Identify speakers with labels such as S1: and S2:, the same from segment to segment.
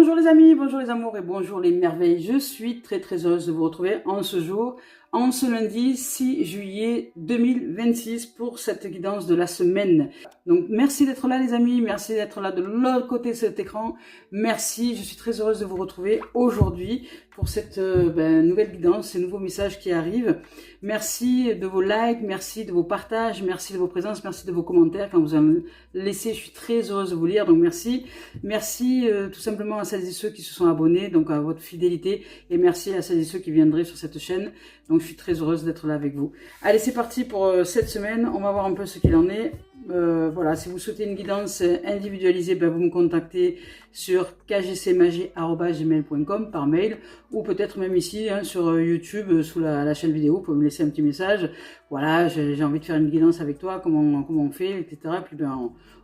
S1: Bonjour les amis, bonjour les amours et bonjour les merveilles. Je suis très heureuse de vous retrouver en ce jour, en ce lundi 6 juillet 2026 pour cette guidance de la semaine. Donc merci d'être là les amis, merci d'être là de l'autre côté de cet écran. Merci, je suis très heureuse de vous retrouver aujourd'hui pour cette nouvelle guidance, ces nouveaux messages qui arrivent. Merci de vos likes, merci de vos partages, merci de vos présences, merci de vos commentaires quand vous en laissez. Je suis très heureuse de vous lire, donc merci. Merci tout simplement à celles et ceux qui se sont abonnés, donc à votre fidélité, et merci à celles et ceux qui viendraient sur cette chaîne. Donc je suis très heureuse d'être là avec vous. Allez, c'est parti pour cette semaine, on va voir un peu ce qu'il en est. Voilà, si vous souhaitez une guidance individualisée, vous me contactez sur kgcmagie@gmail.com par mail, ou peut-être même ici sur YouTube sous la chaîne vidéo, vous pouvez me laisser un petit message. Voilà, j'ai envie de faire une guidance avec toi, comment on fait, etc. Puis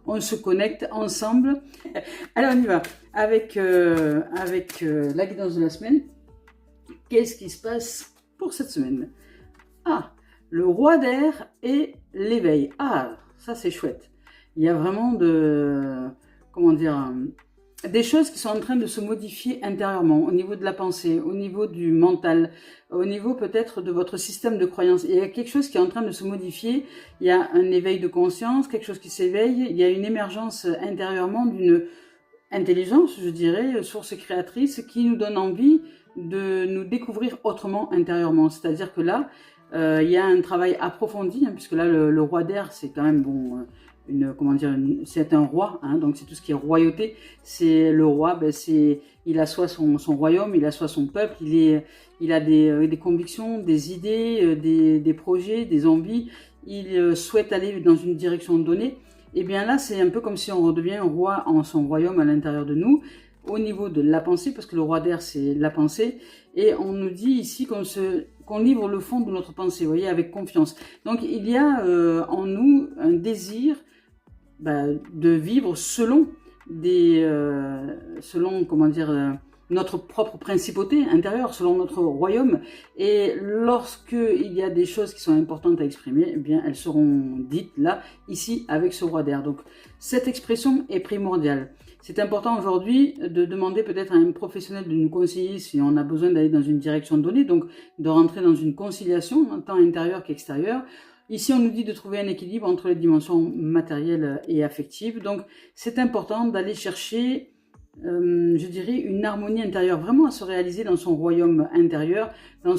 S1: on se connecte ensemble. Alors on y va avec la guidance de la semaine. Qu'est-ce qui se passe pour cette semaine? Ah, le roi d'air et l'éveil. Ah, ça c'est chouette. Il y a vraiment des choses qui sont en train de se modifier intérieurement, au niveau de la pensée, au niveau du mental, au niveau peut-être de votre système de croyance. Il y a quelque chose qui est en train de se modifier, il y a un éveil de conscience, quelque chose qui s'éveille, il y a une émergence intérieurement d'une intelligence, je dirais, source créatrice qui nous donne envie de nous découvrir autrement intérieurement. C'est-à-dire que là, il y a un travail approfondi, puisque là, le roi d'air, c'est quand même c'est un roi, donc c'est tout ce qui est royauté. C'est le roi, il assoit son royaume, il assoit son peuple, il a des convictions, des idées, des projets, des envies. Il souhaite aller dans une direction donnée. Et bien là, c'est un peu comme si on redevient un roi en son royaume à l'intérieur de nous, au niveau de la pensée, parce que le roi d'air, c'est la pensée. Et on nous dit ici qu'on livre le fond de notre pensée, vous voyez, avec confiance. Donc il y a en nous un désir de vivre selon notre propre principauté intérieure, selon notre royaume. Et lorsque il y a des choses qui sont importantes à exprimer, eh bien elles seront dites là, ici, avec ce roi d'air. Donc cette expression est primordiale. C'est important aujourd'hui de demander peut-être à un professionnel de nous conseiller si on a besoin d'aller dans une direction donnée, donc de rentrer dans une conciliation, tant intérieure qu'extérieure. Ici, on nous dit de trouver un équilibre entre les dimensions matérielles et affectives. Donc, c'est important d'aller chercher, je dirais, une harmonie intérieure, vraiment à se réaliser dans son royaume intérieur, dans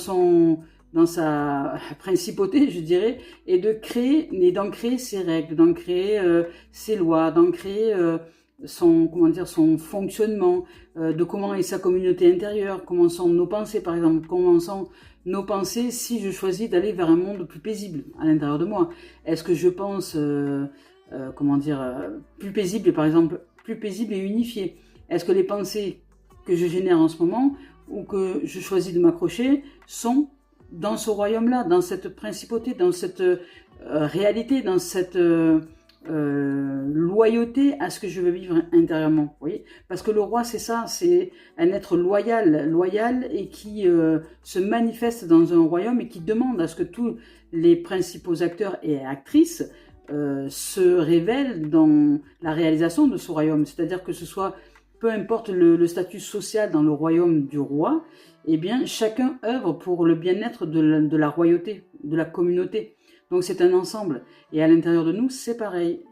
S1: sa principauté, je dirais, et d'en créer ses règles, d'en créer ses lois, d'en créer son fonctionnement, de comment est sa communauté intérieure, comment sont nos pensées par exemple, comment sont nos pensées si je choisis d'aller vers un monde plus paisible à l'intérieur de moi. Est-ce que je pense, plus paisible, par exemple, plus paisible et unifié? Est-ce que les pensées que je génère en ce moment ou que je choisis de m'accrocher sont dans ce royaume-là, dans cette principauté, dans cette réalité, dans cette loyauté à ce que je veux vivre intérieurement, vous voyez? Parce que le roi, c'est ça, c'est un être loyal et qui se manifeste dans un royaume et qui demande à ce que tous les principaux acteurs et actrices se révèlent dans la réalisation de ce royaume. C'est-à-dire que ce soit, peu importe le statut social dans le royaume du roi, eh bien chacun œuvre pour le bien-être de la royauté, de la communauté. Donc c'est un ensemble. Et à l'intérieur de nous, c'est pareil.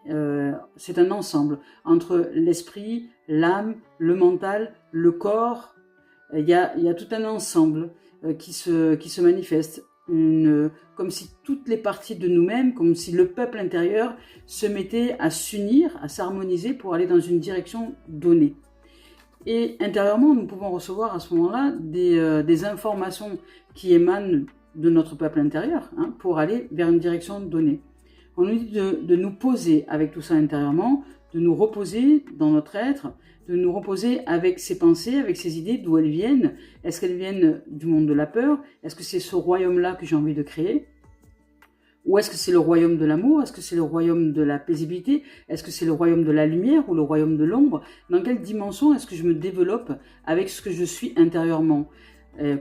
S1: C'est un ensemble entre l'esprit, l'âme, le mental, le corps. Il y a tout un ensemble qui se manifeste. Comme si toutes les parties de nous-mêmes, comme si le peuple intérieur se mettait à s'unir, à s'harmoniser pour aller dans une direction donnée. Et intérieurement, nous pouvons recevoir à ce moment-là des informations qui émanent de notre peuple intérieur, pour aller vers une direction donnée. On nous dit de nous poser avec tout ça intérieurement, de nous reposer dans notre être, de nous reposer avec ses pensées, avec ses idées, d'où elles viennent. Est-ce qu'elles viennent du monde de la peur? Est-ce que c'est ce royaume-là que j'ai envie de créer? Ou est-ce que c'est le royaume de l'amour? Est-ce que c'est le royaume de la paisibilité? Est-ce que c'est le royaume de la lumière ou le royaume de l'ombre? Dans quelle dimension est-ce que je me développe avec ce que je suis intérieurement?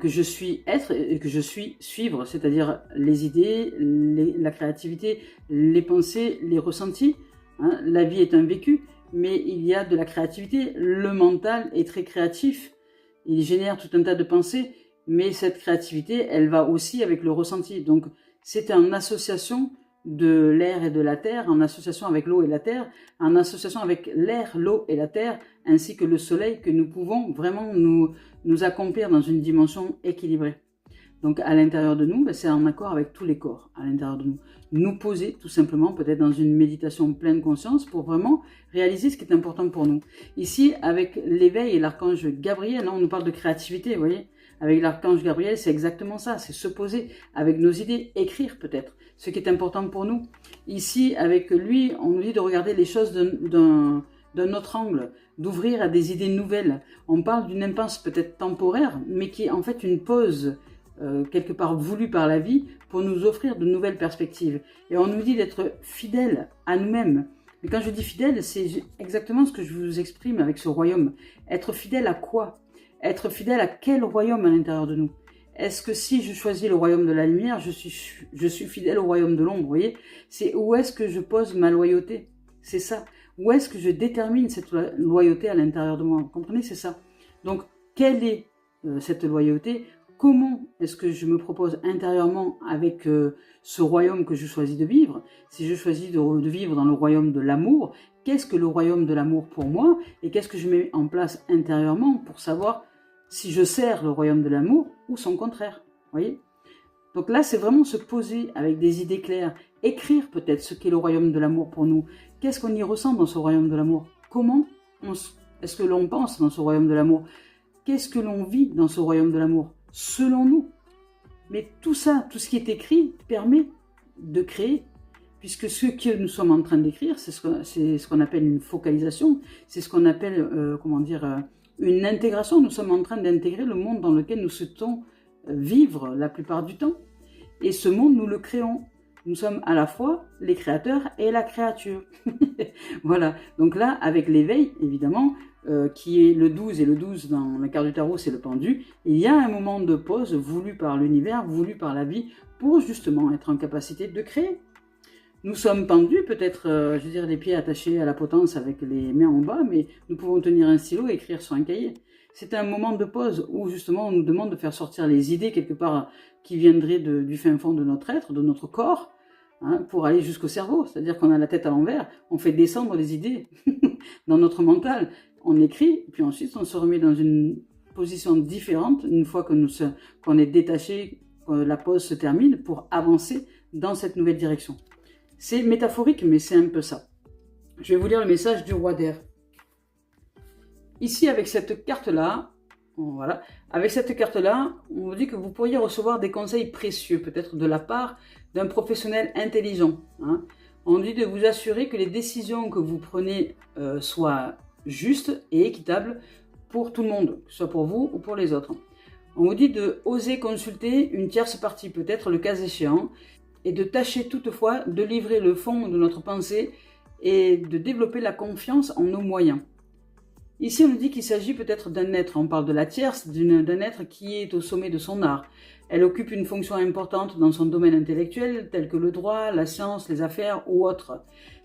S1: Que je suis être et que je suis suivre, c'est-à-dire les idées, la créativité, les pensées, les ressentis. La vie est un vécu. mais il y a de la créativité. Le mental est très créatif, il génère tout un tas de pensées, mais cette créativité, elle va aussi avec le ressenti. Donc, c'est en association de l'air et de la terre, en association avec l'eau et la terre, en association avec l'air, l'eau et la terre, ainsi que le soleil, que nous pouvons vraiment nous accomplir dans une dimension équilibrée. Donc à l'intérieur de nous, c'est en accord avec tous les corps à l'intérieur de nous. Nous poser tout simplement peut-être dans une méditation pleine conscience pour vraiment réaliser ce qui est important pour nous. Ici, avec l'éveil et l'archange Gabriel, on nous parle de créativité, vous voyez. Avec l'archange Gabriel, c'est exactement ça, c'est se poser avec nos idées, écrire peut-être ce qui est important pour nous. Ici, avec lui, on nous dit de regarder les choses d'un autre angle, d'ouvrir à des idées nouvelles. On parle d'une impasse peut-être temporaire, mais qui est en fait une pause quelque part voulu par la vie pour nous offrir de nouvelles perspectives. Et on nous dit d'être fidèle à nous-mêmes. Mais quand je dis fidèle, c'est exactement ce que je vous exprime avec ce royaume. Être fidèle à quoi? Être fidèle à quel royaume à l'intérieur de nous? Est-ce que si je choisis le royaume de la lumière, je suis fidèle au royaume de l'ombre, vous voyez? C'est où est-ce que je pose ma loyauté? C'est ça. Où est-ce que je détermine cette loyauté à l'intérieur de moi? Vous comprenez? C'est ça. Donc, quelle est cette loyauté? Comment est-ce que je me propose intérieurement avec ce royaume que je choisis de vivre? Si je choisis de vivre dans le royaume de l'amour, qu'est-ce que le royaume de l'amour pour moi? Et qu'est-ce que je mets en place intérieurement pour savoir si je sers le royaume de l'amour ou son contraire? Voyez? Donc là, c'est vraiment se poser avec des idées claires, écrire peut-être ce qu'est le royaume de l'amour pour nous. Qu'est-ce qu'on y ressent dans ce royaume de l'amour? Comment est-ce que l'on pense dans ce royaume de l'amour? Qu'est-ce que l'on vit dans ce royaume de l'amour? Selon nous. Mais tout ça, tout ce qui est écrit, permet de créer. Puisque ce que nous sommes en train d'écrire, c'est ce qu'on appelle une focalisation, c'est ce qu'on appelle, une intégration. Nous sommes en train d'intégrer le monde dans lequel nous souhaitons vivre la plupart du temps. Et ce monde, nous le créons. Nous sommes à la fois les créateurs et la créature. Voilà. Donc là, avec l'éveil, évidemment, qui est le 12, et le 12 dans la carte du tarot, c'est le pendu, il y a un moment de pause voulu par l'univers, voulu par la vie, pour justement être en capacité de créer. Nous sommes pendus, peut-être, les pieds attachés à la potence avec les mains en bas, mais nous pouvons tenir un stylo et écrire sur un cahier. C'est un moment de pause où justement on nous demande de faire sortir les idées quelque part qui viendraient du fin fond de notre être, de notre corps, pour aller jusqu'au cerveau. C'est-à-dire qu'on a la tête à l'envers, on fait descendre les idées dans notre mental. On écrit, puis ensuite on se remet dans une position différente une fois que qu'on est détaché, que la pause se termine, pour avancer dans cette nouvelle direction. C'est métaphorique, mais c'est un peu ça. Je vais vous lire le message du roi d'air. Ici, avec cette carte-là, voilà, avec cette carte-là, on vous dit que vous pourriez recevoir des conseils précieux, peut-être de la part d'un professionnel intelligent. On dit de vous assurer que les décisions que vous prenez soient justes et équitables pour tout le monde, que ce soit pour vous ou pour les autres. On vous dit de oser consulter une tierce partie, peut-être le cas échéant, et de tâcher toutefois de livrer le fond de notre pensée et de développer la confiance en nos moyens. Ici, on nous dit qu'il s'agit peut-être d'un être, on parle de la tierce, d'un être qui est au sommet de son art. Elle occupe une fonction importante dans son domaine intellectuel, tel que le droit, la science, les affaires ou autres.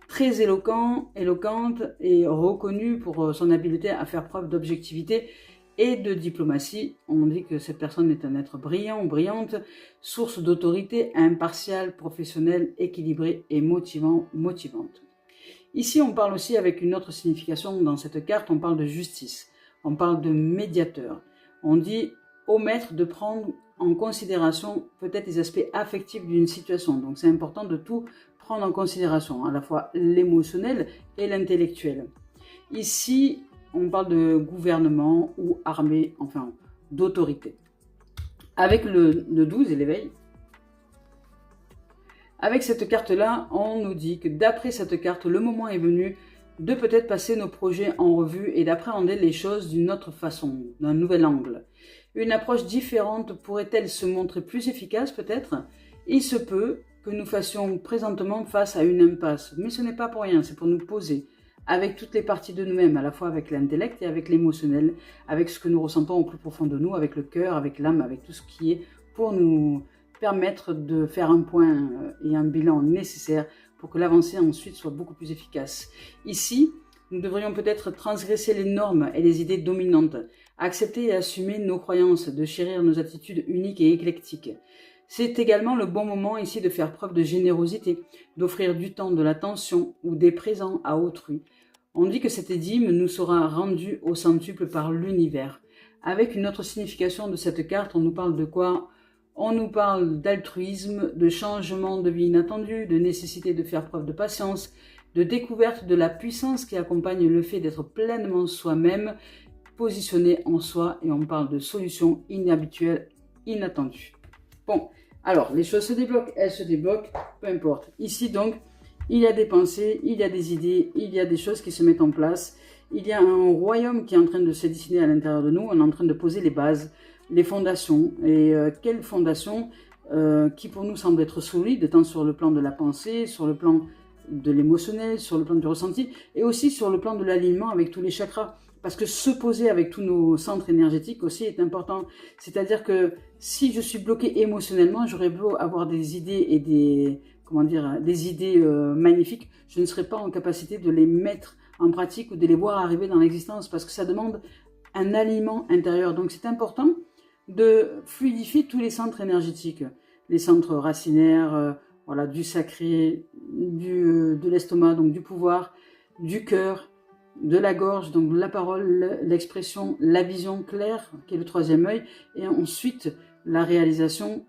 S1: Très éloquente et reconnue pour son habileté à faire preuve d'objectivité et de diplomatie. On dit que cette personne est un être brillant ou brillante, source d'autorité, impartiale, professionnelle, équilibrée et motivante. Ici, on parle aussi avec une autre signification dans cette carte, on parle de justice, on parle de médiateur. On dit au maître de prendre en considération peut-être les aspects affectifs d'une situation. Donc c'est important de tout prendre en considération, à la fois l'émotionnel et l'intellectuel. Ici, on parle de gouvernement ou armée, enfin d'autorité. Avec le 12 et l'éveil, avec cette carte-là, on nous dit que d'après cette carte, le moment est venu de peut-être passer nos projets en revue et d'appréhender les choses d'une autre façon, d'un nouvel angle. Une approche différente pourrait-elle se montrer plus efficace peut-être? Il se peut que nous fassions présentement face à une impasse, mais ce n'est pas pour rien, c'est pour nous poser avec toutes les parties de nous-mêmes, à la fois avec l'intellect et avec l'émotionnel, avec ce que nous ressentons au plus profond de nous, avec le cœur, avec l'âme, avec tout ce qui est pour nous permettre de faire un point et un bilan nécessaire pour que l'avancée ensuite soit beaucoup plus efficace. Ici, nous devrions peut-être transgresser les normes et les idées dominantes, accepter et assumer nos croyances, de chérir nos attitudes uniques et éclectiques. C'est également le bon moment ici de faire preuve de générosité, d'offrir du temps, de l'attention ou des présents à autrui. On dit que cette dîme nous sera rendue au centuple par l'univers. Avec une autre signification de cette carte, on nous parle de quoi? On nous parle d'altruisme, de changement de vie inattendu, de nécessité de faire preuve de patience, de découverte de la puissance qui accompagne le fait d'être pleinement soi-même, positionné en soi, et on parle de solutions inhabituelles, inattendues. Bon, alors, les choses se débloquent, elles se débloquent, peu importe. Ici, donc, il y a des pensées, il y a des idées, il y a des choses qui se mettent en place. Il y a un royaume qui est en train de se dessiner à l'intérieur de nous. On est en train de poser les bases, les fondations. Et quelles fondations qui pour nous semblent être solides, tant sur le plan de la pensée, sur le plan de l'émotionnel, sur le plan du ressenti, et aussi sur le plan de l'alignement avec tous les chakras. Parce que se poser avec tous nos centres énergétiques aussi est important. C'est-à-dire que si je suis bloqué émotionnellement, j'aurais beau avoir des idées et des idées magnifiques, je ne serai pas en capacité de les mettre en pratique ou de les voir arriver dans l'existence, parce que ça demande un alignement intérieur. Donc c'est important de fluidifier tous les centres énergétiques, les centres racinaires, voilà, du sacré, de l'estomac, donc du pouvoir, du cœur, de la gorge, donc la parole, l'expression, la vision claire, qui est le troisième œil, et ensuite la réalisation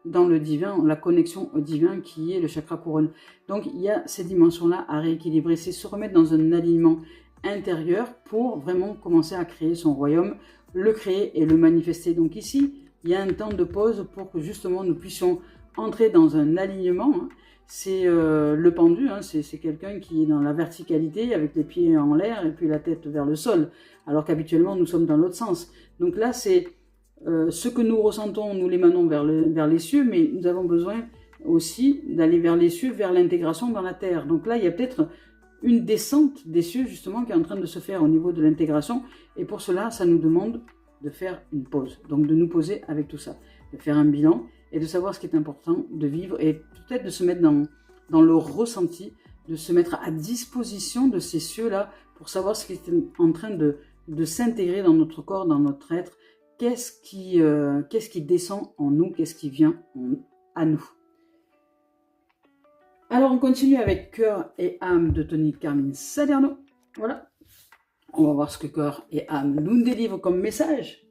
S1: dans le divin, la connexion au divin qui est le chakra couronne. Donc il y a ces dimensions-là à rééquilibrer, c'est se remettre dans un alignement intérieur pour vraiment commencer à créer son royaume, le créer et le manifester. Donc ici, il y a un temps de pause pour que justement nous puissions entrer dans un alignement. C'est le pendu, c'est quelqu'un qui est dans la verticalité avec les pieds en l'air et puis la tête vers le sol, alors qu'habituellement nous sommes dans l'autre sens. Donc là, c'est ce que nous ressentons, nous l'émanons vers les cieux, mais nous avons besoin aussi d'aller vers les cieux, vers l'intégration dans la terre. Donc là, il y a peut-être une descente des cieux justement qui est en train de se faire au niveau de l'intégration, et pour cela, ça nous demande de faire une pause, donc de nous poser avec tout ça, de faire un bilan et de savoir ce qui est important de vivre et peut-être de se mettre dans le ressenti, de se mettre à disposition de ces cieux-là pour savoir ce qui est en train de s'intégrer dans notre corps, dans notre être, qu'est-ce qui descend en nous, qu'est-ce qui vient à nous. Alors on continue avec Cœur et âme de Tony Carmine Salerno. Voilà. On va voir ce que Cœur et âme nous délivrent comme message.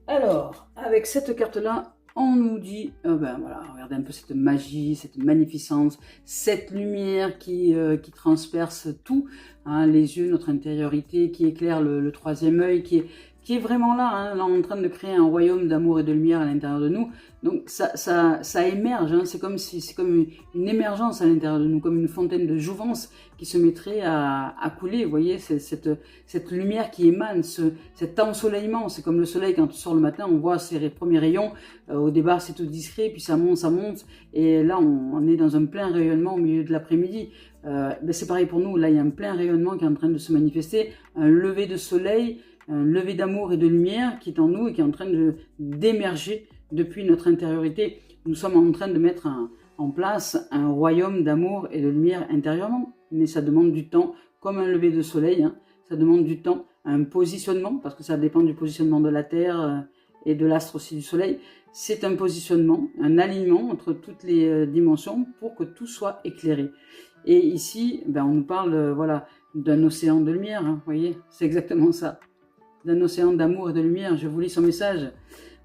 S1: Alors, avec cette carte-là, on nous dit, voilà, regardez un peu cette magie, cette magnificence, cette lumière qui transperce tout, les yeux, notre intériorité, qui éclaire le troisième œil, qui est vraiment là, en train de créer un royaume d'amour et de lumière à l'intérieur de nous. Donc ça émerge, c'est comme une émergence à l'intérieur de nous, comme une fontaine de jouvence qui se mettrait à couler. Vous voyez, cette lumière qui émane, cet ensoleillement. C'est comme le soleil quand on sort le matin, on voit ses premiers rayons. Au départ, c'est tout discret, puis ça monte. Et là, on est dans un plein rayonnement au milieu de l'après-midi. C'est pareil pour nous. Là, il y a un plein rayonnement qui est en train de se manifester, un lever de soleil, un lever d'amour et de lumière qui est en nous et qui est en train d'émerger depuis notre intériorité. Nous sommes en train de mettre en place un royaume d'amour et de lumière intérieurement, mais ça demande du temps, comme un lever de soleil, ça demande du temps, un positionnement, parce que ça dépend du positionnement de la Terre et de l'astre aussi du soleil. C'est un positionnement, un alignement entre toutes les dimensions pour que tout soit éclairé. Et ici, on nous parle d'un océan de lumière, vous voyez, c'est exactement ça. D'un océan d'amour et de lumière. Je vous lis son message.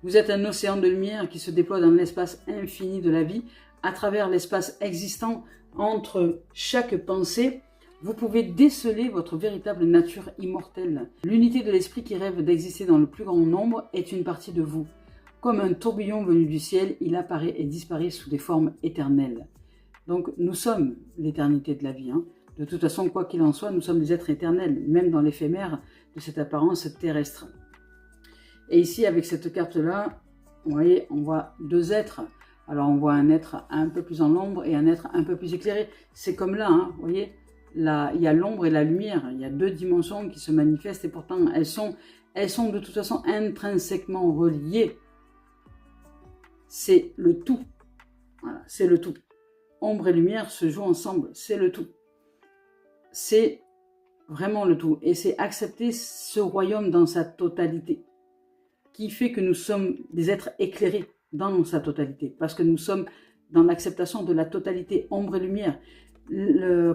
S1: Vous êtes un océan de lumière qui se déploie dans l'espace infini de la vie, à travers l'espace existant entre chaque pensée. Vous pouvez déceler votre véritable nature immortelle. L'unité de l'esprit qui rêve d'exister dans le plus grand nombre est une partie de vous. Comme un tourbillon venu du ciel, il apparaît et disparaît sous des formes éternelles. Donc nous sommes l'éternité de la vie. De toute façon, quoi qu'il en soit, nous sommes des êtres éternels, même dans l'éphémère de cette apparence terrestre. Et ici, avec cette carte-là, vous voyez, on voit deux êtres. Alors, on voit un être un peu plus en l'ombre et un être un peu plus éclairé. C'est comme là, vous voyez, là, il y a l'ombre et la lumière. Il y a deux dimensions qui se manifestent et pourtant, elles sont de toute façon intrinsèquement reliées. c'est le tout. Voilà, c'est le tout. Ombre et lumière se jouent ensemble, c'est le tout. C'est vraiment le tout. Et c'est accepter ce royaume dans sa totalité, qui fait que nous sommes des êtres éclairés dans sa totalité, parce que nous sommes dans l'acceptation de la totalité, ombre et lumière.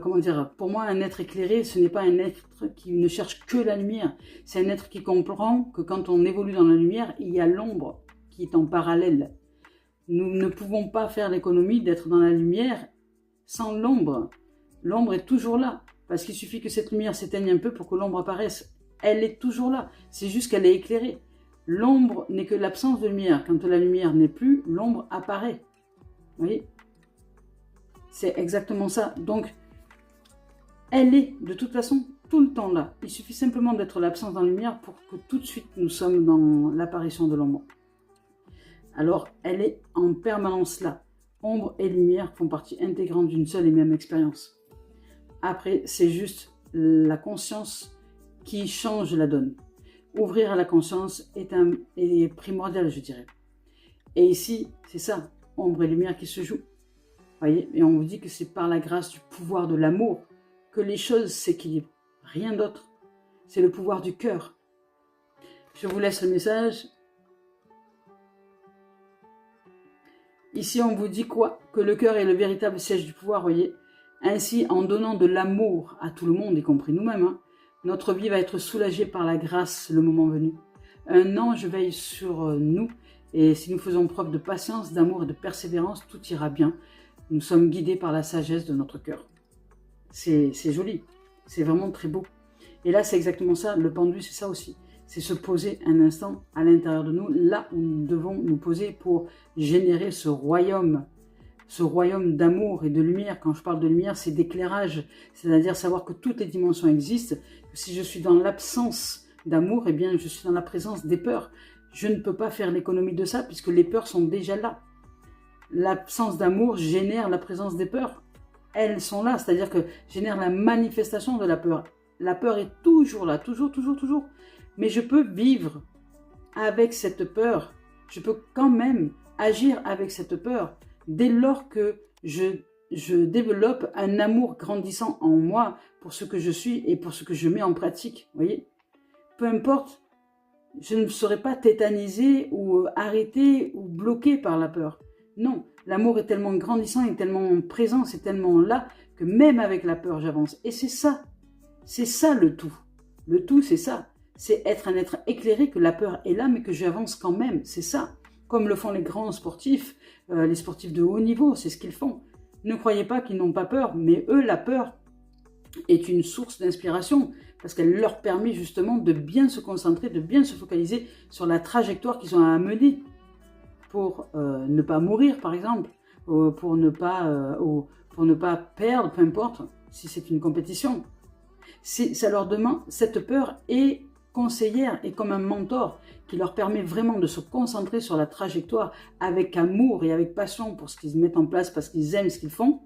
S1: Comment dire, pour moi, un être éclairé, ce n'est pas un être qui ne cherche que la lumière. C'est un être qui comprend que quand on évolue dans la lumière, il y a l'ombre qui est en parallèle. Nous ne pouvons pas faire l'économie d'être dans la lumière sans l'ombre. L'ombre est toujours là, parce qu'il suffit que cette lumière s'éteigne un peu pour que l'ombre apparaisse. Elle est toujours là, c'est juste qu'elle est éclairée. L'ombre n'est que l'absence de lumière. Quand la lumière n'est plus, l'ombre apparaît. Vous voyez ? C'est exactement ça. Donc, elle est de toute façon tout le temps là. Il suffit simplement d'être l'absence dans la lumière pour que tout de suite nous sommes dans l'apparition de l'ombre. Alors, elle est en permanence là. Ombre et lumière font partie intégrante d'une seule et même expérience. Après, c'est juste la conscience qui change la donne. Ouvrir à la conscience est primordial, je dirais. Et ici, c'est ça, ombre et lumière qui se jouent. Voyez, et on vous dit que c'est par la grâce du pouvoir de l'amour que les choses s'équilibrent. Rien d'autre. C'est le pouvoir du cœur. Je vous laisse le message. Ici, on vous dit quoi? Que le cœur est le véritable siège du pouvoir, voyez. Ainsi, en donnant de l'amour à tout le monde, y compris nous-mêmes, notre vie va être soulagée par la grâce le moment venu. Un ange veille sur nous, et si nous faisons preuve de patience, d'amour et de persévérance, tout ira bien. Nous sommes guidés par la sagesse de notre cœur. C'est joli, c'est vraiment très beau. Et là, c'est exactement ça, le pendu, c'est ça aussi. C'est se poser un instant à l'intérieur de nous, là où nous devons nous poser pour générer ce royaume d'amour et de lumière. Quand je parle de lumière, c'est d'éclairage, c'est-à-dire savoir que toutes les dimensions existent. Que si je suis dans l'absence d'amour, eh bien, je suis dans la présence des peurs. Je ne peux pas faire l'économie de ça puisque les peurs sont déjà là. L'absence d'amour génère la présence des peurs. Elles sont là, c'est-à-dire que génère la manifestation de la peur. La peur est toujours là, toujours. Mais je peux vivre avec cette peur. Je peux quand même agir avec cette peur dès lors que je développe un amour grandissant en moi pour ce que je suis et pour ce que je mets en pratique. Vous voyez ? Peu importe, je ne serai pas tétanisée ou arrêtée ou bloquée par la peur. Non, l'amour est tellement grandissant et tellement présent, c'est tellement là que même avec la peur, j'avance. Et c'est ça le tout. Le tout, c'est ça. C'est être un être éclairé, que la peur est là, mais que j'avance quand même. C'est ça. Comme le font les grands sportifs, les sportifs de haut niveau, c'est ce qu'ils font. Ne croyez pas qu'ils n'ont pas peur, mais eux, la peur est une source d'inspiration parce qu'elle leur permet justement de bien se concentrer, de bien se focaliser sur la trajectoire qu'ils ont à mener pour ne pas mourir, par exemple, pour ne pas perdre, peu importe, si c'est une compétition. Ça leur demande, cette peur est conseillère et comme un mentor qui leur permet vraiment de se concentrer sur la trajectoire avec amour et avec passion pour ce qu'ils mettent en place parce qu'ils aiment ce qu'ils font.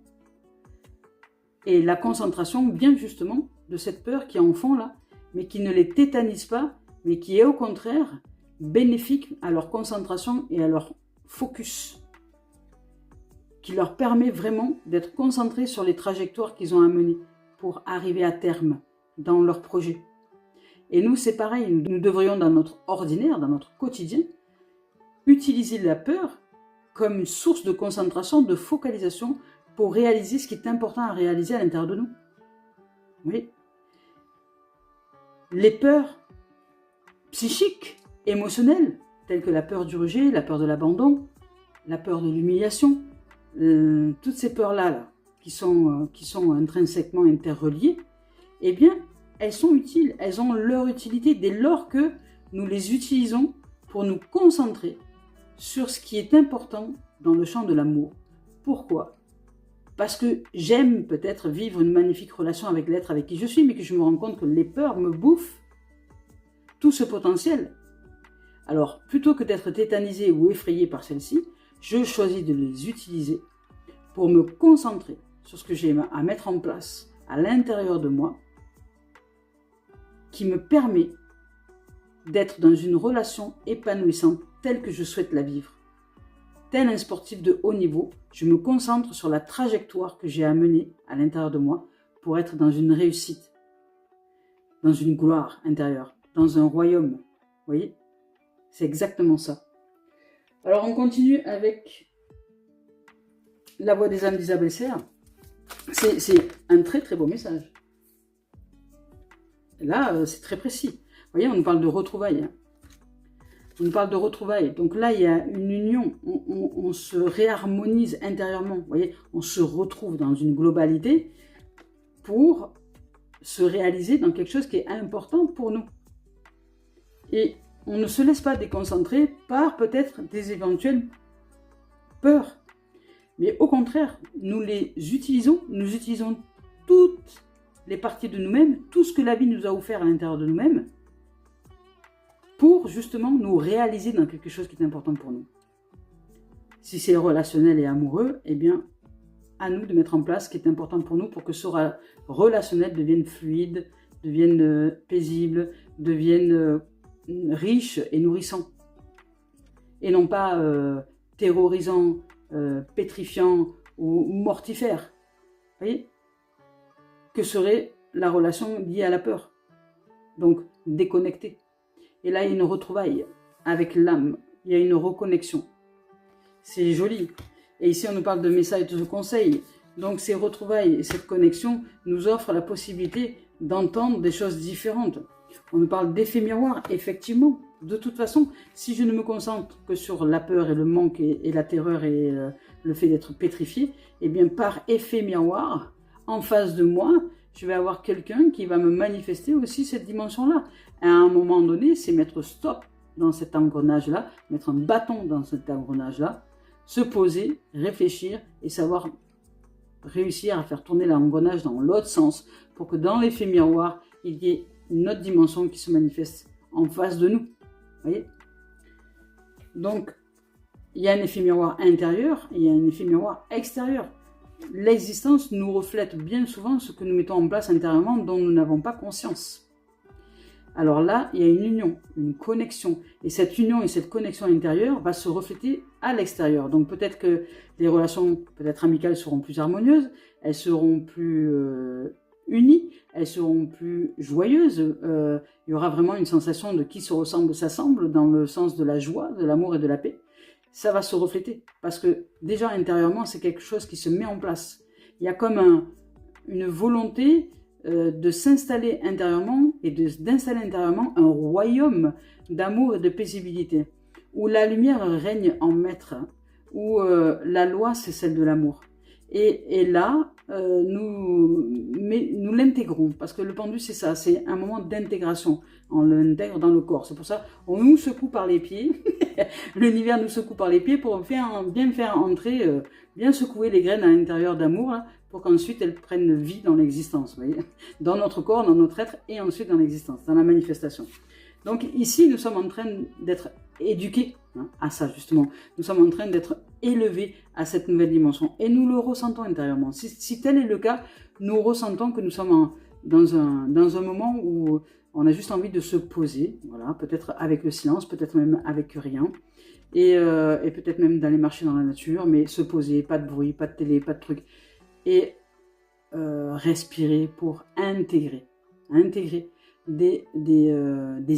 S1: Et la concentration vient justement de cette peur qui est en fond là, mais qui ne les tétanise pas, mais qui est au contraire bénéfique à leur concentration et à leur focus, qui leur permet vraiment d'être concentrés sur les trajectoires qu'ils ont à mener pour arriver à terme dans leur projet. Et nous, c'est pareil, nous devrions dans notre ordinaire, dans notre quotidien, utiliser la peur comme une source de concentration, de focalisation pour réaliser ce qui est important à réaliser à l'intérieur de nous. Oui. Les peurs psychiques, émotionnelles, telles que la peur du rejet, la peur de l'abandon, la peur de l'humiliation, toutes ces peurs-là qui sont intrinsèquement interreliées, eh bien, elles sont utiles, elles ont leur utilité dès lors que nous les utilisons pour nous concentrer sur ce qui est important dans le champ de l'amour. Pourquoi ? Parce que j'aime peut-être vivre une magnifique relation avec l'être avec qui je suis, mais que je me rends compte que les peurs me bouffent tout ce potentiel. Alors, plutôt que d'être tétanisé ou effrayé par celles-ci, je choisis de les utiliser pour me concentrer sur ce que j'ai à mettre en place à l'intérieur de moi, qui me permet d'être dans une relation épanouissante telle que je souhaite la vivre. tel un sportif de haut niveau, je me concentre sur la trajectoire que j'ai à mener à l'intérieur de moi pour être dans une réussite, dans une gloire intérieure, dans un royaume. Vous voyez? C'est exactement ça. Alors on continue avec la voix des âmes d'Isabelle Serre. C'est un très très beau message. Là, c'est très précis. Vous voyez, on nous parle de retrouvailles. On nous parle de retrouvailles. Donc là, il y a une union. On se réharmonise intérieurement. Vous voyez, on se retrouve dans une globalité pour se réaliser dans quelque chose qui est important pour nous. Et on ne se laisse pas déconcentrer par peut-être des éventuelles peurs. Mais au contraire, nous utilisons toutes les parties de nous-mêmes, tout ce que la vie nous a offert à l'intérieur de nous-mêmes, pour justement nous réaliser dans quelque chose qui est important pour nous. Si c'est relationnel et amoureux, eh bien, à nous de mettre en place ce qui est important pour nous pour que ce relationnel devienne fluide, devienne paisible, devienne riche et nourrissant. Et non pas terrorisant, pétrifiant ou mortifère. Vous voyez? Que serait la relation liée à la peur. Donc, déconnectée. Et là, il y a une retrouvaille avec l'âme. Il y a une reconnexion. C'est joli. Et ici, on nous parle de messages et de conseils. Donc, ces retrouvailles et cette connexion nous offrent la possibilité d'entendre des choses différentes. On nous parle d'effet miroir, effectivement. De toute façon, si je ne me concentre que sur la peur et le manque et la terreur et le fait d'être pétrifié, eh bien, par effet miroir, en face de moi, je vais avoir quelqu'un qui va me manifester aussi cette dimension-là. À un moment donné, c'est mettre stop dans cet engrenage-là, mettre un bâton dans cet engrenage-là, se poser, réfléchir et savoir réussir à faire tourner l'engrenage dans l'autre sens pour que dans l'effet miroir, il y ait une autre dimension qui se manifeste en face de nous. Vous voyez? Donc, il y a un effet miroir intérieur et il y a un effet miroir extérieur. L'existence nous reflète bien souvent ce que nous mettons en place intérieurement dont nous n'avons pas conscience. Alors là, il y a une union, une connexion. Et cette union et cette connexion intérieure va se refléter à l'extérieur. Donc peut-être que les relations peut-être amicales seront plus harmonieuses, elles seront plus unies, elles seront plus joyeuses. Il y aura vraiment une sensation de qui se ressemble s'assemble dans le sens de la joie, de l'amour et de la paix. Ça va se refléter parce que déjà intérieurement, c'est quelque chose qui se met en place. Il y a comme une volonté de s'installer intérieurement et d'installer intérieurement un royaume d'amour et de paisibilité où la lumière règne en maître, où la loi c'est celle de l'amour. Et là, nous l'intégrons parce que le pendu c'est ça, c'est un moment d'intégration. On l'intègre dans le corps. C'est pour ça on nous secoue par les pieds. L'univers nous secoue par les pieds pour bien faire entrer, bien secouer les graines à l'intérieur d'amour là, pour qu'ensuite elles prennent vie dans l'existence, vous voyez, dans notre corps, dans notre être et ensuite dans l'existence, dans la manifestation. Donc ici, nous sommes en train d'être éduqués à ça justement. Nous sommes en train d'être élevés à cette nouvelle dimension et nous le ressentons intérieurement. Si tel est le cas, nous ressentons que nous sommes dans un moment où on a juste envie de se poser, voilà, peut-être avec le silence, peut-être même avec rien, et peut-être même d'aller marcher dans la nature, mais se poser, pas de bruit, pas de télé, pas de truc, et respirer pour intégrer des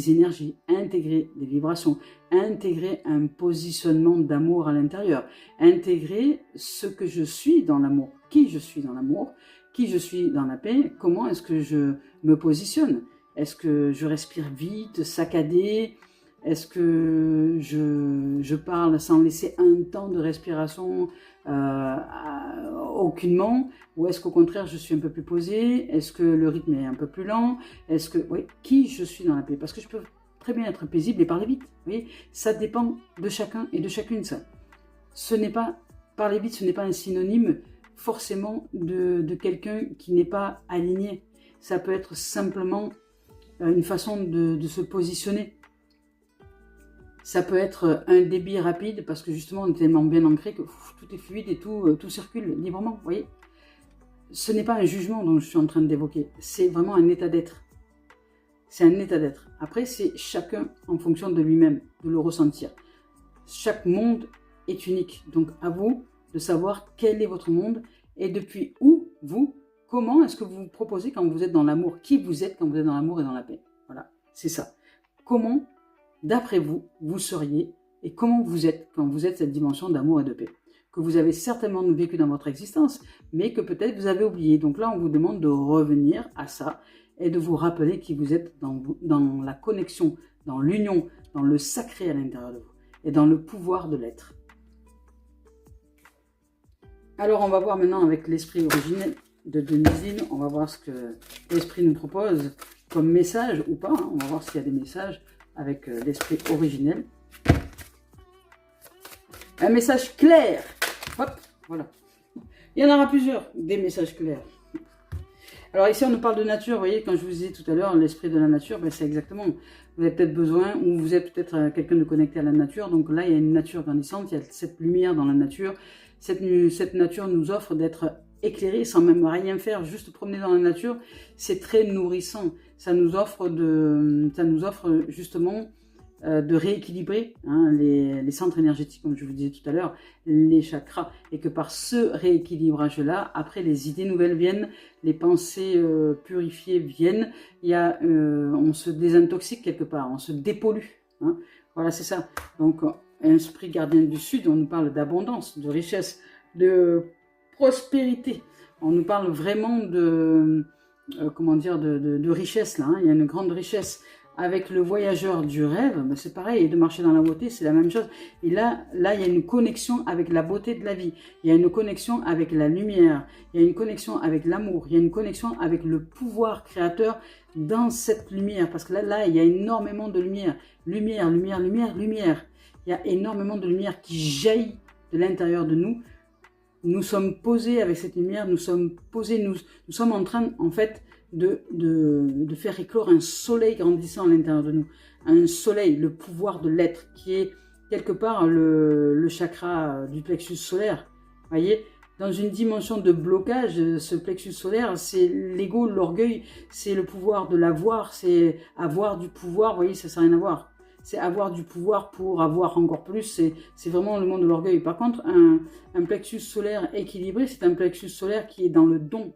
S1: énergies, intégrer des vibrations, intégrer un positionnement d'amour à l'intérieur, intégrer ce que je suis dans l'amour, qui je suis dans l'amour, qui je suis dans la paix, comment est-ce que je me positionne. Est-ce que je respire vite, saccadé? Est-ce que je parle sans laisser un temps de respiration aucunement? Ou est-ce qu'au contraire, je suis un peu plus posé? Est-ce que le rythme est un peu plus lent? Est-ce que, oui, qui je suis dans la paix? Parce que je peux très bien être paisible et parler vite. Vous voyez, ça dépend de chacun et de chacune, ça. Ce n'est pas, parler vite, ce n'est pas un synonyme forcément de quelqu'un qui n'est pas aligné. Ça peut être simplement une façon de se positionner. Ça peut être un débit rapide parce que justement on est tellement bien ancré que tout est fluide et tout circule librement, vous voyez. Ce n'est pas un jugement dont je suis en train d'évoquer, c'est vraiment un état d'être. C'est un état d'être. Après, c'est chacun en fonction de lui-même, de le ressentir. Chaque monde est unique. Donc à vous de savoir quel est votre monde et depuis où comment est-ce que vous vous proposez quand vous êtes dans l'amour, qui vous êtes quand vous êtes dans l'amour et dans la paix. Voilà, c'est ça. Comment, d'après vous, vous seriez et comment vous êtes quand vous êtes cette dimension d'amour et de paix, que vous avez certainement vécu dans votre existence, mais que peut-être vous avez oublié. Donc là, on vous demande de revenir à ça et de vous rappeler qui vous êtes dans la connexion, dans l'union, dans le sacré à l'intérieur de vous et dans le pouvoir de l'être. Alors, on va voir maintenant avec l'esprit originel de Denizine, on va voir ce que l'esprit nous propose comme message ou pas. On va voir s'il y a des messages avec l'esprit originel. Un message clair. Hop, voilà. Il y en aura plusieurs, des messages clairs. Alors ici, on nous parle de nature. Vous voyez, quand je vous disais tout à l'heure, l'esprit de la nature, ben, c'est exactement. Vous avez peut-être besoin, ou vous êtes peut-être quelqu'un de connecté à la nature. Donc là, il y a une nature grandissante, il y a cette lumière dans la nature. Cette nature nous offre d'être éclairé sans même rien faire, juste promener dans la nature. C'est très nourrissant. Ça nous offre justement de rééquilibrer les centres énergétiques, comme je vous disais tout à l'heure, les chakras, et que par ce rééquilibrage-là, après les idées nouvelles viennent, les pensées purifiées viennent, on se désintoxique quelque part, on se dépollue. Voilà, c'est ça. Donc, esprit gardien du Sud, on nous parle d'abondance, de richesse, de prospérité. On nous parle vraiment de richesse là. Il y a une grande richesse. Avec le voyageur du rêve, ben c'est pareil, et de marcher dans la beauté, c'est la même chose. Et là, il y a une connexion avec la beauté de la vie. Il y a une connexion avec la lumière. Il y a une connexion avec l'amour. Il y a une connexion avec le pouvoir créateur dans cette lumière. Parce que là, il y a énormément de lumière. Lumière, lumière, lumière, lumière. Il y a énormément de lumière qui jaillit de l'intérieur de nous. Nous sommes posés avec cette lumière, nous sommes en train, en fait, de faire éclore un soleil grandissant à l'intérieur de nous. Un soleil, le pouvoir de l'être, qui est quelque part le chakra du plexus solaire. Voyez, dans une dimension de blocage, ce plexus solaire, c'est l'ego, l'orgueil, c'est le pouvoir de l'avoir, c'est avoir du pouvoir. Vous voyez, ça n'a rien à voir. C'est avoir du pouvoir pour avoir encore plus, c'est vraiment le monde de l'orgueil. Par contre, un plexus solaire équilibré, c'est un plexus solaire qui est dans le don,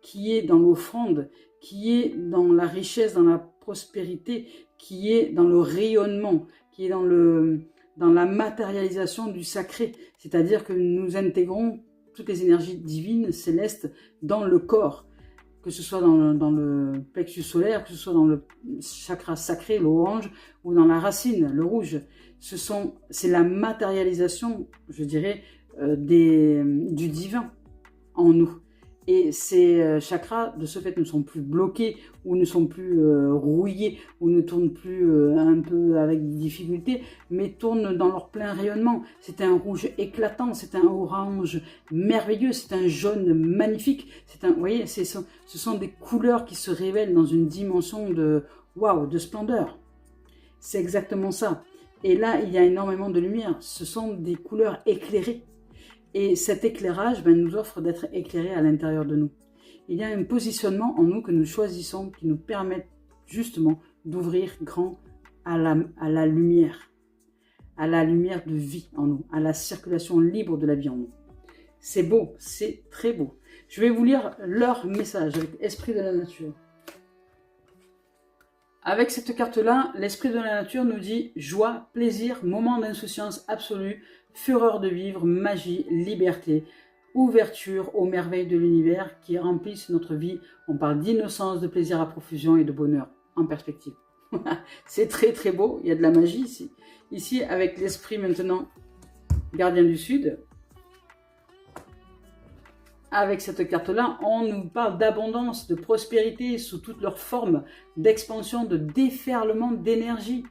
S1: qui est dans l'offrande, qui est dans la richesse, dans la prospérité, qui est dans le rayonnement, qui est dans la matérialisation du sacré. C'est-à-dire que nous intégrons toutes les énergies divines, célestes, dans le corps. Que ce soit dans le plexus solaire, que ce soit dans le chakra sacré, l'orange, ou dans la racine, le rouge. C'est la matérialisation, je dirais, du divin en nous. Et ces chakras, de ce fait, ne sont plus bloqués, ou ne sont plus rouillés, ou ne tournent plus un peu avec difficulté, mais tournent dans leur plein rayonnement. C'est un rouge éclatant, c'est un orange merveilleux, c'est un jaune magnifique. Vous voyez, ce sont des couleurs qui se révèlent dans une dimension de waouh, de splendeur. C'est exactement ça. Et là, il y a énormément de lumière. Ce sont des couleurs éclairées. Et cet éclairage nous offre d'être éclairés à l'intérieur de nous. Il y a un positionnement en nous que nous choisissons qui nous permet justement d'ouvrir grand à la lumière de vie en nous, à la circulation libre de la vie en nous. C'est beau, c'est très beau. Je vais vous lire leur message avec Esprit de la Nature. Avec cette carte-là, l'Esprit de la Nature nous dit joie, plaisir, moment d'insouciance absolue, fureur de vivre, magie, liberté, ouverture aux merveilles de l'univers qui remplissent notre vie. On parle d'innocence, de plaisir à profusion et de bonheur en perspective. C'est très très beau, il y a de la magie ici. Ici, avec l'esprit maintenant, gardien du Sud, avec cette carte-là, on nous parle d'abondance, de prospérité sous toutes leurs formes, d'expansion, de déferlement d'énergie.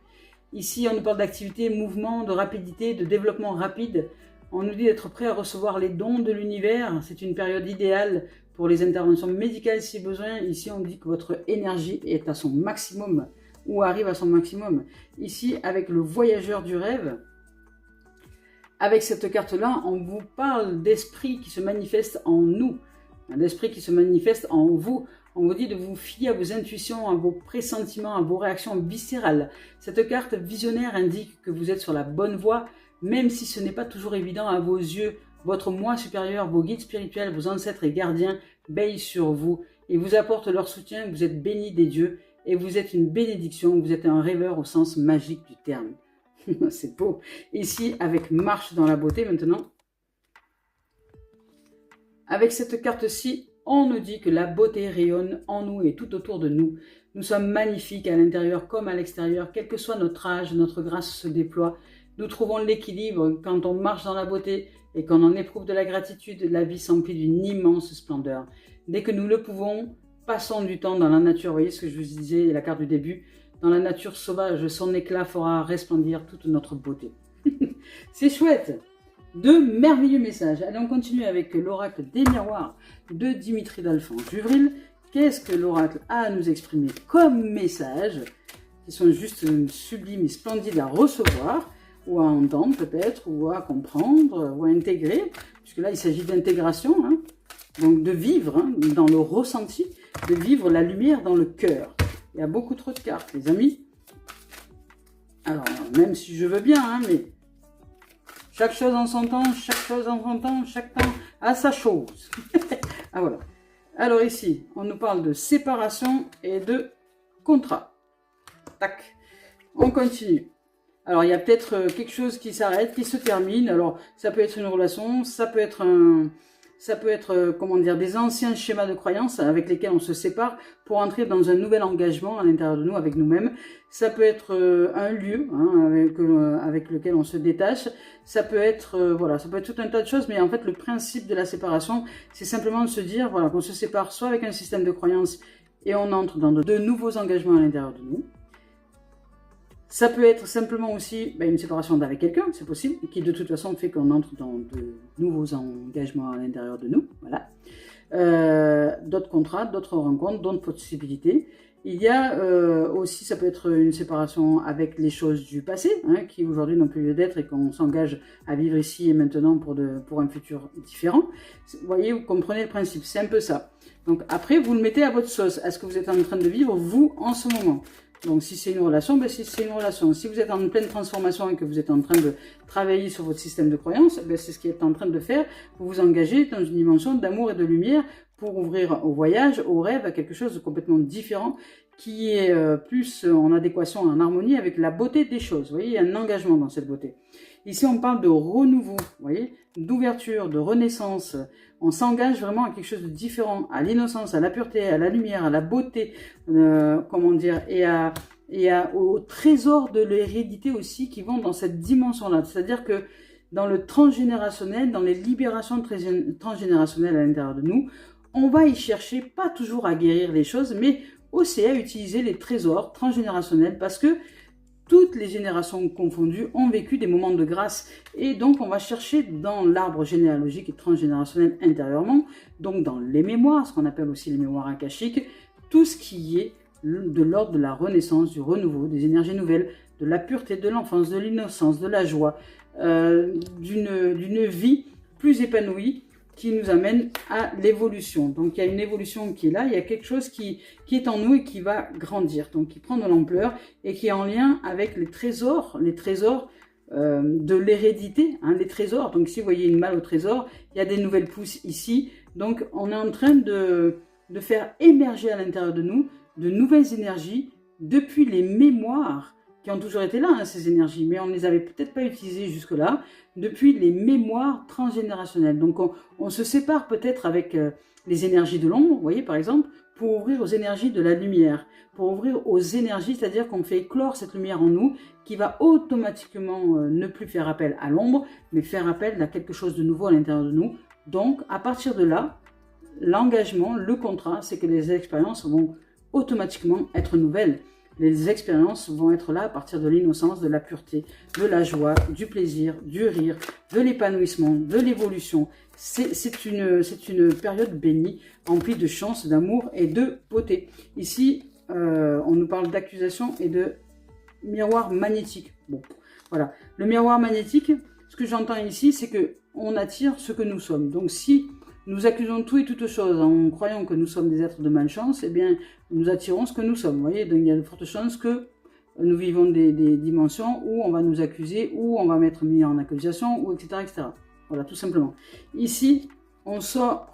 S1: Ici, on nous parle d'activité, mouvement, de rapidité, de développement rapide. On nous dit d'être prêt à recevoir les dons de l'univers. C'est une période idéale pour les interventions médicales si besoin. Ici, on dit que votre énergie est à son maximum ou arrive à son maximum. Ici, avec le voyageur du rêve, avec cette carte-là, on vous parle d'esprit qui se manifeste en nous, l'esprit qui se manifeste en vous. On vous dit de vous fier à vos intuitions, à vos pressentiments, à vos réactions viscérales. Cette carte visionnaire indique que vous êtes sur la bonne voie, même si ce n'est pas toujours évident à vos yeux. Votre moi supérieur, vos guides spirituels, vos ancêtres et gardiens veillent sur vous et vous apportent leur soutien. Vous êtes bénis des dieux et vous êtes une bénédiction. Vous êtes un rêveur au sens magique du terme. C'est beau. Ici, avec marche dans la beauté maintenant. Avec cette carte-ci, on nous dit que la beauté rayonne en nous et tout autour de nous. Nous sommes magnifiques à l'intérieur comme à l'extérieur. Quel que soit notre âge, notre grâce se déploie. Nous trouvons l'équilibre quand on marche dans la beauté et quand on éprouve de la gratitude. La vie s'emplit d'une immense splendeur. Dès que nous le pouvons, passons du temps dans la nature. Vous voyez ce que je vous disais, la carte du début. Dans la nature sauvage, son éclat fera resplendir toute notre beauté. C'est chouette. De merveilleux messages. Allez, on continue avec l'oracle des miroirs de Dimitri d'Alphonse-Juvril. Qu'est-ce que l'oracle a à nous exprimer comme message, qui sont juste sublimes et splendides à recevoir, ou à entendre peut-être, ou à comprendre, ou à intégrer, puisque là il s'agit d'intégration, hein, donc de vivre hein, dans le ressenti, de vivre la lumière dans le cœur. Il y a beaucoup trop de cartes, les amis. Alors, même si je veux bien, hein, mais chaque chose en son temps, chaque chose en son temps, chaque temps a sa chose. Ah voilà. Alors ici, on nous parle de séparation et de contrat. Tac. On continue. Alors, il y a peut-être quelque chose qui s'arrête, qui se termine. Alors, ça peut être une relation, ça peut être comment dire, des anciens schémas de croyances avec lesquels on se sépare pour entrer dans un nouvel engagement à l'intérieur de nous, avec nous-mêmes. Ça peut être un lieu hein, avec lequel on se détache. Ça peut être, voilà, ça peut être tout un tas de choses, mais en fait, le principe de la séparation, c'est simplement de se dire, voilà, qu'on se sépare soit avec un système de croyances et on entre dans de nouveaux engagements à l'intérieur de nous. Ça peut être simplement aussi une séparation d'avec quelqu'un, c'est possible, qui de toute façon fait qu'on entre dans de nouveaux engagements à l'intérieur de nous. Voilà. D'autres contrats, d'autres rencontres, d'autres possibilités. Il y a aussi, ça peut être une séparation avec les choses du passé, hein, qui aujourd'hui n'ont plus lieu d'être et qu'on s'engage à vivre ici et maintenant pour un futur différent. Vous voyez, vous comprenez le principe, c'est un peu ça. Donc après, vous le mettez à votre sauce. Est-ce que vous êtes en train de vivre, vous, en ce moment ? Donc si c'est une relation, c'est une relation. Si vous êtes en pleine transformation et que vous êtes en train de travailler sur votre système de croyance, c'est ce qui est en train de faire. Vous vous engagez dans une dimension d'amour et de lumière pour ouvrir au voyage, au rêve, à quelque chose de complètement différent qui est plus en adéquation, en harmonie avec la beauté des choses. Vous voyez, il y a un engagement dans cette beauté. Ici, on parle de renouveau, vous voyez, d'ouverture, de renaissance. On s'engage vraiment à quelque chose de différent, à l'innocence, à la pureté, à la lumière, à la beauté, comment dire, au trésor de l'hérédité aussi qui vont dans cette dimension-là. C'est-à-dire que dans le transgénérationnel, dans les libérations transgénérationnelles à l'intérieur de nous, on va y chercher, pas toujours à guérir les choses, mais aussi à utiliser les trésors transgénérationnels parce que toutes les générations confondues ont vécu des moments de grâce. Et donc, on va chercher dans l'arbre généalogique et transgénérationnel intérieurement, donc dans les mémoires, ce qu'on appelle aussi les mémoires akashiques, tout ce qui est de l'ordre de la renaissance, du renouveau, des énergies nouvelles, de la pureté, de l'enfance, de l'innocence, de la joie, d'une vie plus épanouie, qui nous amène à l'évolution. Donc, il y a une évolution qui est là, il y a quelque chose qui est en nous et qui va grandir, donc qui prend de l'ampleur et qui est en lien avec les trésors de l'hérédité, hein, les trésors. Donc, si vous voyez une malle au trésor, il y a des nouvelles pousses ici. Donc, on est en train de faire émerger à l'intérieur de nous de nouvelles énergies depuis les mémoires qui ont toujours été là, hein, ces énergies, mais on ne les avait peut-être pas utilisées jusque-là, depuis les mémoires transgénérationnelles. Donc on se sépare peut-être avec les énergies de l'ombre, vous voyez par exemple, pour ouvrir aux énergies de la lumière, pour ouvrir aux énergies, c'est-à-dire qu'on fait éclore cette lumière en nous, qui va automatiquement ne plus faire appel à l'ombre, mais faire appel à quelque chose de nouveau à l'intérieur de nous. Donc à partir de là, l'engagement, le contrat, c'est que les expériences vont automatiquement être nouvelles. Les expériences vont être là à partir de l'innocence, de la pureté, de la joie, du plaisir, du rire, de l'épanouissement, de l'évolution. C'est une période bénie, remplie de chance, d'amour et de beauté. Ici, on nous parle d'accusation et de miroir magnétique. Bon, voilà. Le miroir magnétique, ce que j'entends ici, c'est que on attire ce que nous sommes. Donc si nous accusons tout et toutes choses en croyant que nous sommes des êtres de malchance, eh bien, nous attirons ce que nous sommes. Vous voyez, donc il y a de fortes chances que nous vivons des dimensions où on va nous accuser, où on va mettre mis en accusation, ou etc., etc. Voilà, tout simplement. Ici, on sort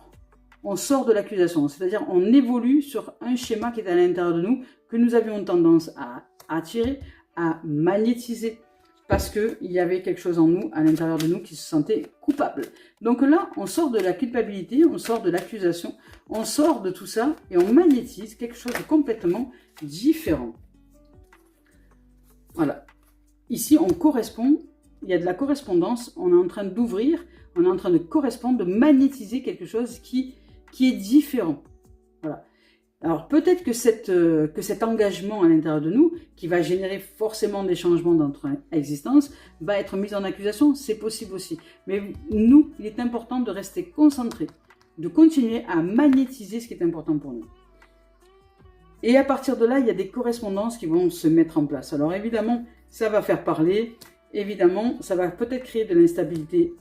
S1: de l'accusation, c'est-à-dire on évolue sur un schéma qui est à l'intérieur de nous, que nous avions tendance à attirer, à magnétiser, parce qu'il y avait quelque chose en nous, à l'intérieur de nous, qui se sentait coupable. Donc là, on sort de la culpabilité, on sort de l'accusation, on sort de tout ça, et on magnétise quelque chose de complètement différent. Voilà. Ici, on correspond, il y a de la correspondance, on est en train d'ouvrir, on est en train de correspondre, de magnétiser quelque chose qui est différent. Voilà. Alors peut-être que cet engagement à l'intérieur de nous, qui va générer forcément des changements dans notre existence, va être mis en accusation, c'est possible aussi. Mais nous, il est important de rester concentrés, de continuer à magnétiser ce qui est important pour nous. Et à partir de là, il y a des correspondances qui vont se mettre en place. Alors évidemment, ça va faire parler, évidemment, ça va peut-être créer de l'instabilité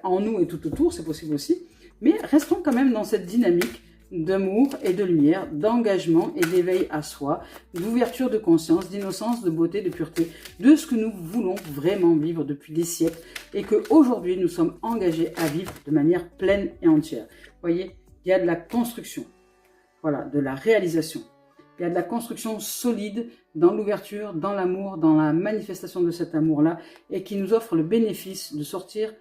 S1: en nous et tout autour, c'est possible aussi. Mais restons quand même dans cette dynamique d'amour et de lumière, d'engagement et d'éveil à soi, d'ouverture de conscience, d'innocence, de beauté, de pureté, de ce que nous voulons vraiment vivre depuis des siècles et qu'aujourd'hui nous sommes engagés à vivre de manière pleine et entière. Vous voyez, il y a de la construction, voilà, de la réalisation. Il y a de la construction solide dans l'ouverture, dans l'amour, dans la manifestation de cet amour-là et qui nous offre le bénéfice de sortir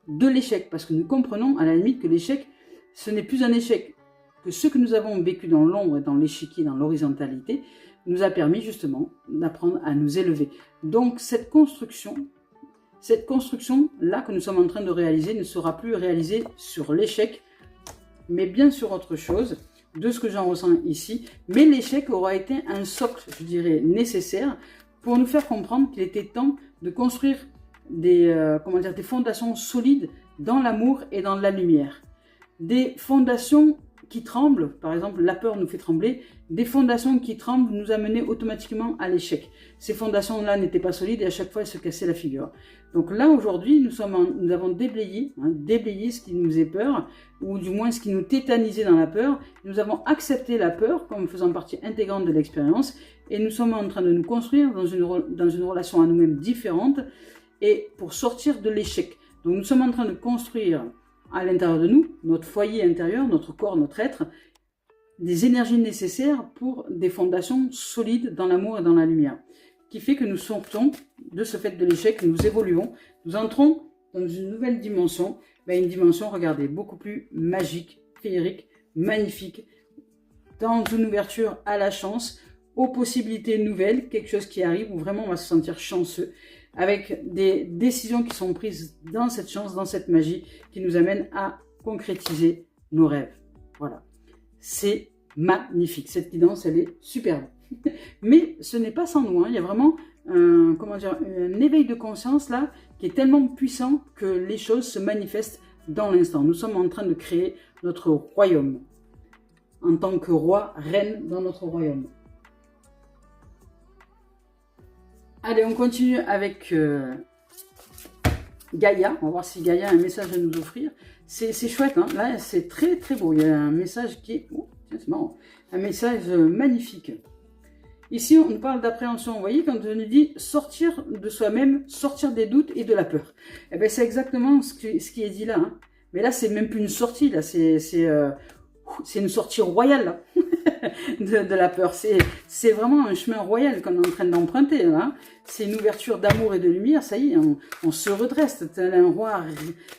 S1: de l'échec. Parce que nous comprenons à la limite que l'échec, ce n'est plus un échec. Que ce que nous avons vécu dans l'ombre et dans l'échiquier, dans l'horizontalité, nous a permis justement d'apprendre à nous élever. Donc cette construction-là que nous sommes en train de réaliser ne sera plus réalisée sur l'échec, mais bien sur autre chose, de ce que j'en ressens ici. Mais l'échec aura été un socle, je dirais, nécessaire pour nous faire comprendre qu'il était temps de construire des fondations solides dans l'amour et dans la lumière. Des fondations qui tremblent, par exemple la peur nous fait trembler, des fondations qui tremblent nous amenaient automatiquement à l'échec. Ces fondations-là n'étaient pas solides et à chaque fois elles se cassaient la figure. Donc là aujourd'hui nous avons déblayé ce qui nous faisait peur, ou du moins ce qui nous tétanisait dans la peur. Nous avons accepté la peur comme faisant partie intégrante de l'expérience et nous sommes en train de nous construire dans une relation à nous-mêmes différente et pour sortir de l'échec. Donc nous sommes en train de construire à l'intérieur de nous, notre foyer intérieur, notre corps, notre être, des énergies nécessaires pour des fondations solides dans l'amour et dans la lumière, qui fait que nous sortons de ce fait de l'échec, nous évoluons, nous entrons dans une nouvelle dimension, une dimension, regardez, beaucoup plus magique, féerique, magnifique, dans une ouverture à la chance, aux possibilités nouvelles, quelque chose qui arrive où vraiment on va se sentir chanceux, avec des décisions qui sont prises dans cette chance, dans cette magie, qui nous amènent à concrétiser nos rêves. Voilà. C'est magnifique. Cette guidance, elle est superbe. Mais ce n'est pas sans nous. Il y a vraiment un éveil de conscience là, qui est tellement puissant que les choses se manifestent dans l'instant. Nous sommes en train de créer notre royaume. En tant que roi, reine dans notre royaume. Allez, on continue avec Gaïa. On va voir si Gaïa a un message à nous offrir. C'est chouette, hein. Là, c'est très très beau. Il y a un message qui est... Oh, c'est marrant. Un message magnifique. Ici, on nous parle d'appréhension. Vous voyez, quand on nous dit sortir de soi-même, sortir des doutes et de la peur. Eh bien, c'est exactement ce qui est dit là. Hein. Mais là, c'est même plus une sortie. Là, c'est une sortie royale là. de la peur. C'est vraiment un chemin royal qu'on est en train d'emprunter. Hein. C'est une ouverture d'amour et de lumière. Ça y est, on se redresse tel un roi,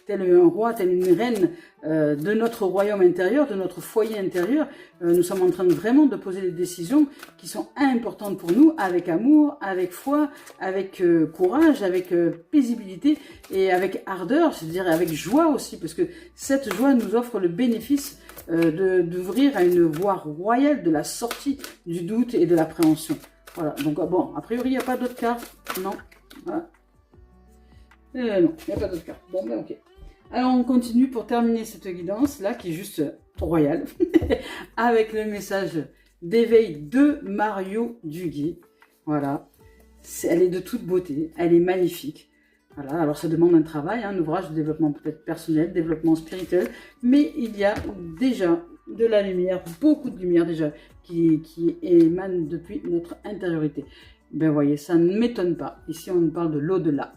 S1: tel une reine de notre royaume intérieur, de notre foyer intérieur. Nous sommes en train vraiment de poser des décisions qui sont importantes pour nous, avec amour, avec foi, avec courage, avec paisibilité et avec ardeur, c'est-à-dire avec joie aussi, parce que cette joie nous offre le bénéfice d'ouvrir à une voie royale de la sortie du doute et de l'appréhension. Voilà, donc bon, a priori, il n'y a pas d'autres cartes. Non, voilà. Non, il n'y a pas d'autres cartes. Bon, ben ok. Alors, on continue pour terminer cette guidance, là, qui est juste royale, avec le message d'éveil de Mario Duguay. Voilà, elle est de toute beauté, elle est magnifique. Voilà, alors ça demande un travail, un ouvrage de développement peut-être personnel, développement spirituel, mais il y a déjà de la lumière, beaucoup de lumière déjà, qui émane depuis notre intériorité. Ben voyez, ça ne m'étonne pas. Ici, on parle de l'au-delà.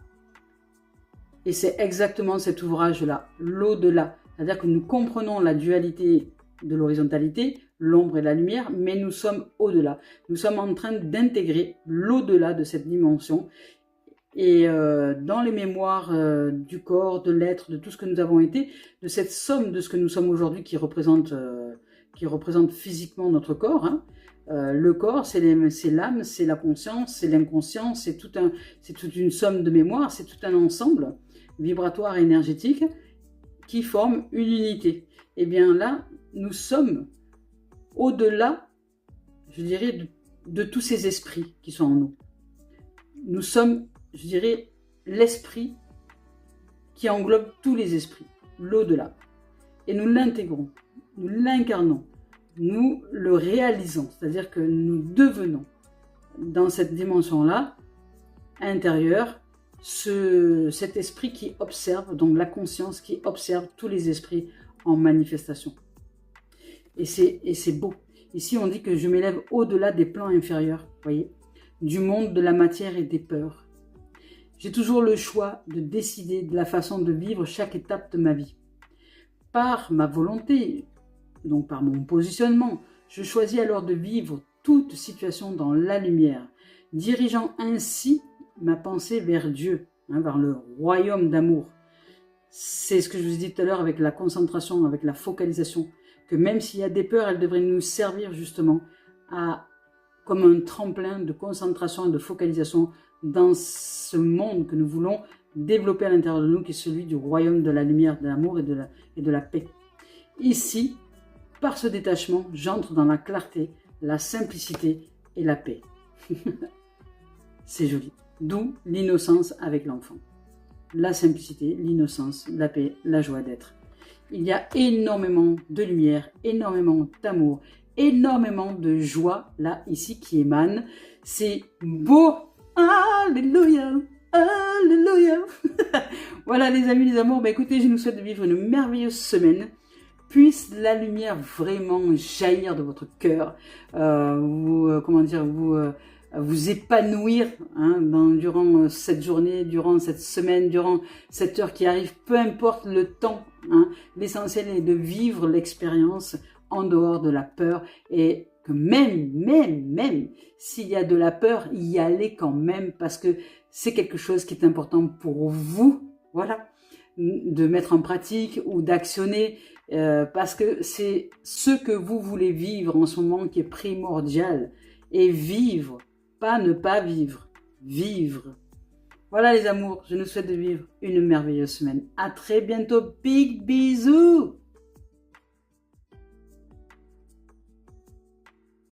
S1: Et c'est exactement cet ouvrage-là, l'au-delà. C'est-à-dire que nous comprenons la dualité de l'horizontalité, l'ombre et la lumière, mais nous sommes au-delà. Nous sommes en train d'intégrer l'au-delà de cette dimension. Et dans les mémoires du corps, de l'être, de tout ce que nous avons été, de cette somme de ce que nous sommes aujourd'hui qui représente physiquement notre corps, hein. Le corps, c'est l'âme, c'est la conscience, c'est l'inconscient, c'est toute une somme de mémoires, c'est tout un ensemble vibratoire et énergétique qui forme une unité. Et bien là, nous sommes au-delà, je dirais, de tous ces esprits qui sont en nous. Nous sommes, je dirais, l'esprit qui englobe tous les esprits, l'au-delà. Et nous l'intégrons, nous l'incarnons, nous le réalisons, c'est-à-dire que nous devenons, dans cette dimension-là, intérieure, cet esprit qui observe, donc la conscience qui observe tous les esprits en manifestation. Et c'est beau. Ici, on dit que je m'élève au-delà des plans inférieurs, voyez, du monde de la matière et des peurs. J'ai toujours le choix de décider de la façon de vivre chaque étape de ma vie. Par ma volonté, donc par mon positionnement, je choisis alors de vivre toute situation dans la lumière, dirigeant ainsi ma pensée vers Dieu, hein, vers le royaume d'amour. C'est ce que je vous ai dit tout à l'heure avec la concentration, avec la focalisation, que même s'il y a des peurs, elles devraient nous servir justement comme un tremplin de concentration et de focalisation dans ce monde que nous voulons développer à l'intérieur de nous, qui est celui du royaume de la lumière, de l'amour et de la paix. Ici, par ce détachement, j'entre dans la clarté, la simplicité et la paix. C'est joli. D'où l'innocence avec l'enfant. La simplicité, l'innocence, la paix, la joie d'être. Il y a énormément de lumière, énormément d'amour, énormément de joie, là, ici, qui émane. C'est beau. Alléluia. Alléluia. Voilà les amis, les amours. Écoutez, je nous souhaite de vivre une merveilleuse semaine. Puisse la lumière vraiment jaillir de votre cœur, vous épanouir hein, durant cette journée, durant cette semaine, durant cette heure qui arrive, peu importe le temps. Hein, l'essentiel est de vivre l'expérience en dehors de la peur et que même s'il y a de la peur, y aller quand même parce que c'est quelque chose qui est important pour vous, voilà, de mettre en pratique ou d'actionner. Parce que c'est ce que vous voulez vivre en ce moment qui est primordial. Et vivre, pas ne pas vivre, vivre. Voilà les amours, je nous souhaite de vivre une merveilleuse semaine. À très bientôt, big bisous!